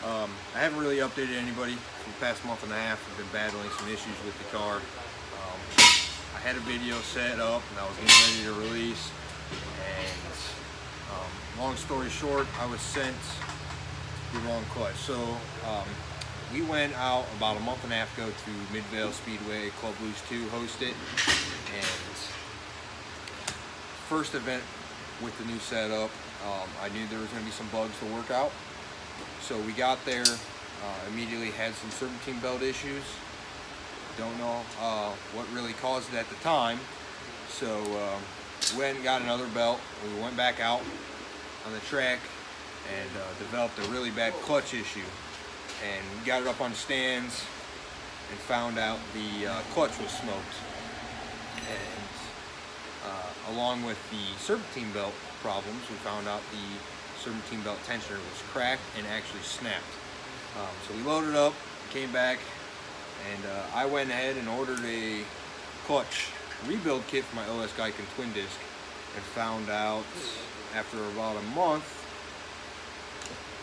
I haven't really updated anybody for the past month and a half. I've been battling some issues with the car. I had a video set up and I was getting ready to release, and long story short, I was sent the wrong clutch. So we went out about a month and a half ago to Painesville Speedway, Club Loose 2 hosted, and first event with the new setup, I knew there was going to be some bugs to work out. So we got there, immediately had some serpentine belt issues. Don't know what really caused it at the time. So we went and got another belt. We went back out on the track and developed a really bad clutch issue. And we got it up on stands and found out the clutch was smoked. And along with the serpentine belt problems, we found out the serpentine belt tensioner was cracked and actually snapped. So we loaded up, came back, and I went ahead and ordered a clutch rebuild kit for my Geico twin disc, and found out after about a month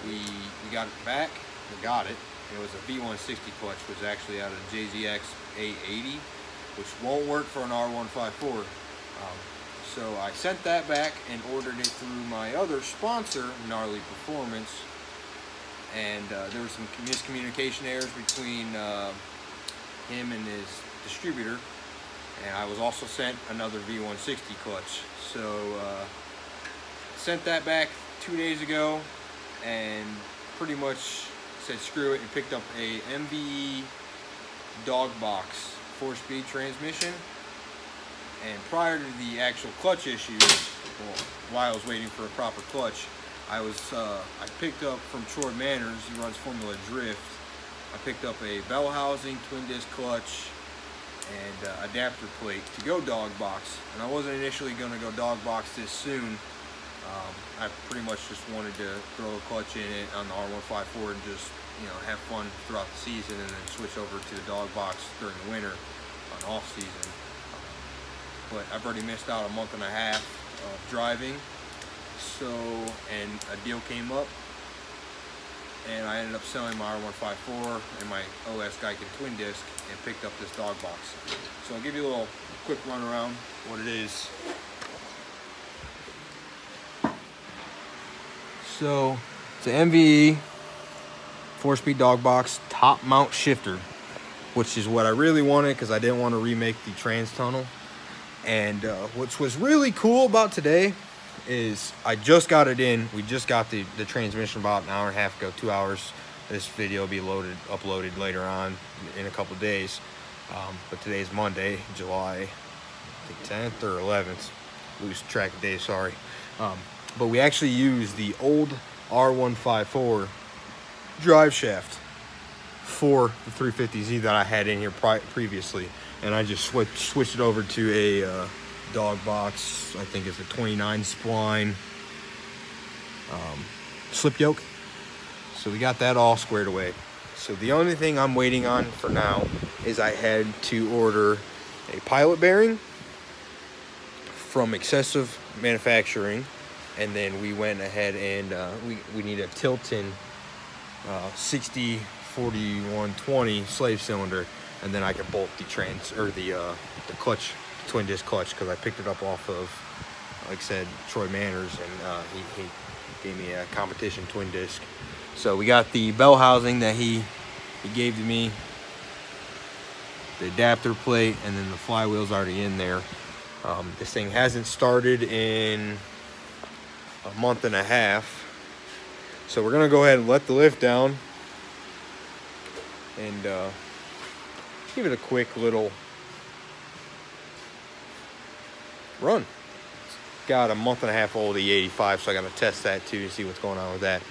we got it back. We got it. It was a V160 clutch, was actually out of 2jzgte A80, which won't work for an R154. So I sent that back and ordered it through my other sponsor, Gnarly Performance, and there was some miscommunication errors between him and his distributor, and I was also sent another V160 clutch. So sent that back 2 days ago and pretty much said screw it and picked up a MVE Dogbox 4-speed transmission. And prior to the actual clutch issues, well, while I was waiting for a proper clutch, I picked up from Troy Manners, he runs Formula Drift, I picked up a bell housing, twin disc clutch, and adapter plate to go Dogbox. And I wasn't initially going to go Dogbox this soon. I pretty much just wanted to throw a clutch in it on the R154 and just, you know, have fun throughout the season, and then switch over to the Dogbox during the winter on off season. But I've already missed out a month and a half of driving. So, and a deal came up, and I ended up selling my R154 and my Geico twin disc and picked up this Dogbox. So I'll give you a little quick run around what it is. So it's an MVE 4-speed Dogbox top mount shifter, which is what I really wanted because I didn't want to remake the trans tunnel. And what was really cool about today is I just got it in. We just got the transmission about an hour and a half ago, 2 hours. This video will be uploaded later on in a couple days. But today's Monday, July, I think 10th or 11th. Lose track of days, sorry. But we actually used the old R154 drive shaft for the 350Z that I had in here previously. And I just switched it over to a Dogbox, I think it's a 29 spline slip yoke. So we got that all squared away. So the only thing I'm waiting on for now is I had to order a pilot bearing from Excessive Manufacturing, and then we went ahead and we need a Tilton 60-4120 slave cylinder, and then I can bolt the the clutch, twin disc clutch, because I picked it up off of, like I said, Troy Manners, and he gave me a competition twin disc. So we got the bell housing that he gave to me, the adapter plate, and then the flywheel's already in there. This thing hasn't started in a month and a half, so we're gonna go ahead and let the lift down and give it a quick little run. It's got a month and a half old E85, so I gotta test that too to see what's going on with that.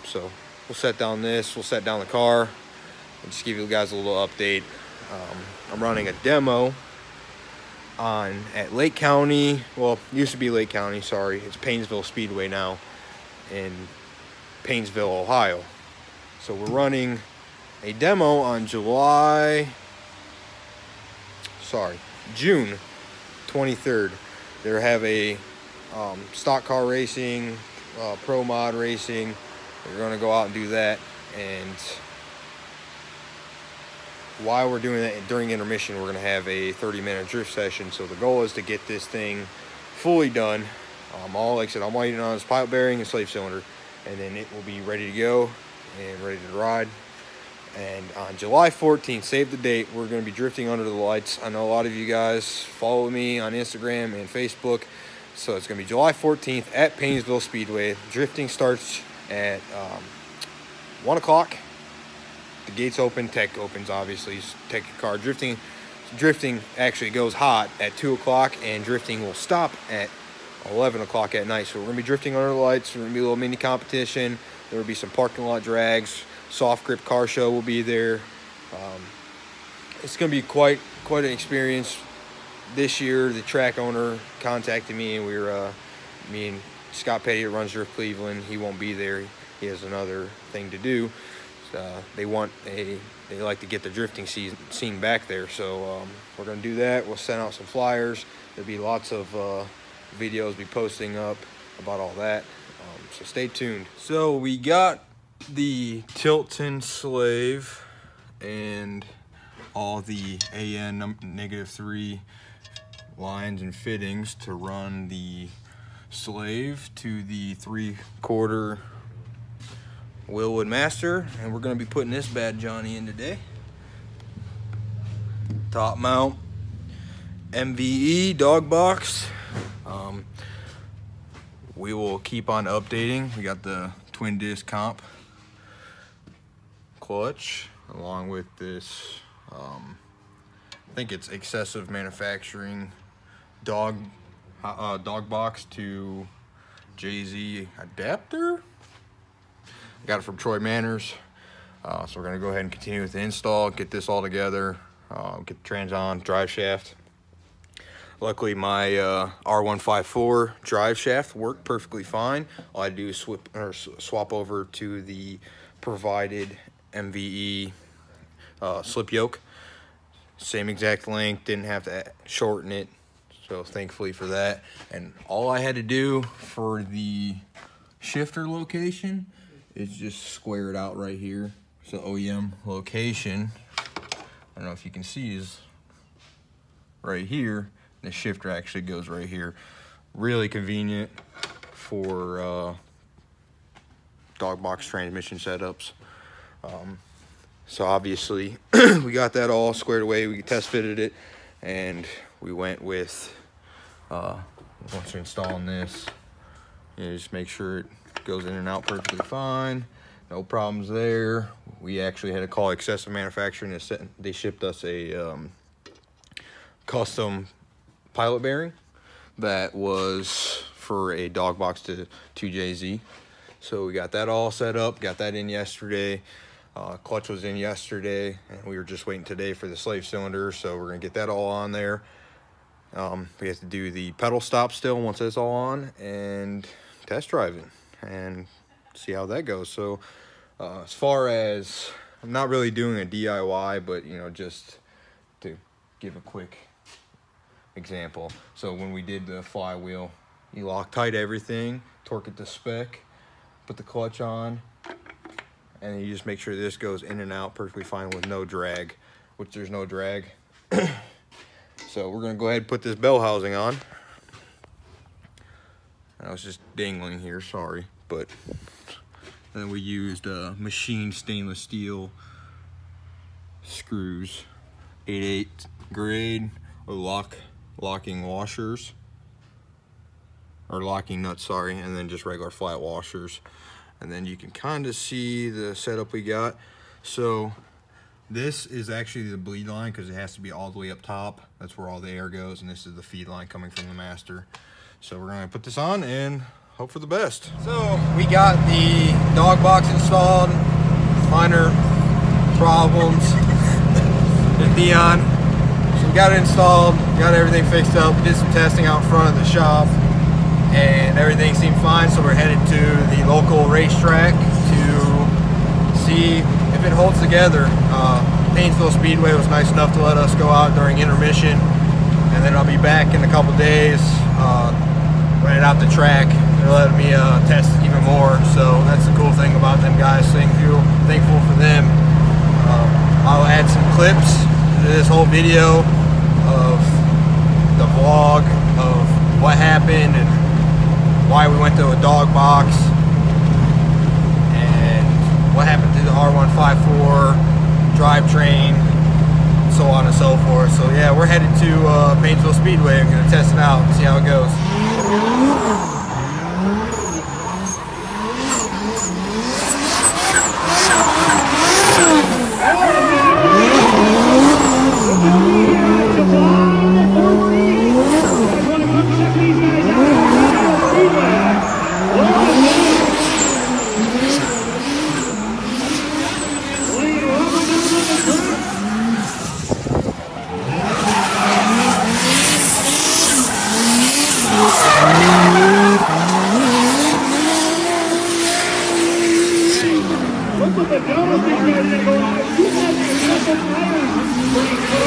So we'll set down this, we'll set down the car, and just give you guys a little update. I'm running a demo at Lake County, well, it used to be Lake County, sorry, it's Painesville Speedway now in Painesville, Ohio. So we're running a demo on June 23rd. They have a stock car racing, pro mod racing, we're going to go out and do that. And while we're doing that, during intermission, we're going to have a 30-minute drift session. So the goal is to get this thing fully done. Like I said, I'm waiting on this pilot bearing and slave cylinder, and then it will be ready to go and ready to ride. And on July 14th, save the date, we're going to be drifting under the lights. I know a lot of you guys follow me on Instagram and Facebook, so it's going to be July 14th at Painesville Speedway. Drifting starts at 1 o'clock. The gates open, tech opens, obviously. Take your car. Drifting actually goes hot at 2 o'clock, and drifting will stop at 11 o'clock at night. So we're going to be drifting under the lights. We're going to be a little mini competition. There will be some parking lot drags. Soft grip car show will be there. It's going to be quite an experience. This year, the track owner contacted me, and me and Scott Petty, that runs Drift Cleveland, he won't be there. He has another thing to do. They like to get the drifting scene back there. So we're going to do that. We'll send out some flyers. There'll be lots of videos be posting up about all that. So stay tuned. So we got the Tilton slave and all the AN -3 lines and fittings to run the slave to the 3/4 Willwood Master, and we're going to be putting this bad Johnny in today. Top mount MVE Dogbox. We will keep on updating. We got the twin disc comp clutch along with this I think it's excessive manufacturing Dogbox 2jzgte adapter. Got it from Troy Manners. So we're gonna go ahead and continue with the install, get this all together, get the trans on, drive shaft. Luckily my R154 drive shaft worked perfectly fine. All I do is swap over to the provided MVE slip yoke. Same exact length, didn't have to shorten it, so thankfully for that. And all I had to do for the shifter location is just square it out right here. So OEM location, I don't know if you can see, is right here. The shifter actually goes right here. Really convenient for Dogbox transmission setups. So obviously we got that all squared away. We test fitted it, and we went with once you're installing this, just make sure it goes in and out perfectly fine. No problems there. We actually had to call Excessive Manufacturing. They shipped us a custom pilot bearing that was for a Dogbox to 2jz. So we got that all set up, got that in yesterday. Clutch was in yesterday, and we were just waiting today for the slave cylinder, so we're gonna get that all on there. We have to do the pedal stop still once that's all on, and test drive it and see how that goes. So as far as, I'm not really doing a DIY, but you know, just to give a quick example. So when we did the flywheel, you Loctite everything, torque it to spec, put the clutch on, and you just make sure this goes in and out perfectly fine with no drag, which there's no drag. So we're gonna go ahead and put this bell housing on. I was just dangling here, sorry. But then we used machined stainless steel screws, 8/8 grade, or locking washers, or locking nuts, sorry, and then just regular flat washers. And then you can kind of see the setup we got. So this is actually the bleed line because it has to be all the way up top. That's where all the air goes, and this is the feed line coming from the master. So we're gonna put this on and hope for the best. So we got the Dogbox installed, minor problems with Dion. So we got it installed, got everything fixed up, did some testing out front of the shop, and everything seemed fine. So we're headed to the local racetrack to see if it holds together. Painesville Speedway was nice enough to let us go out during intermission, and then I'll be back in a couple days, running out the track. They're letting me test even more, so that's the cool thing about clips to this whole video of the vlog of what happened and why we went to a Dogbox and what happened to the R154 drivetrain, so on and so forth. So yeah, we're headed to Painesville Speedway. I'm going to test it out and see how it goes. Look at the double thing ready to go out. 2 tires.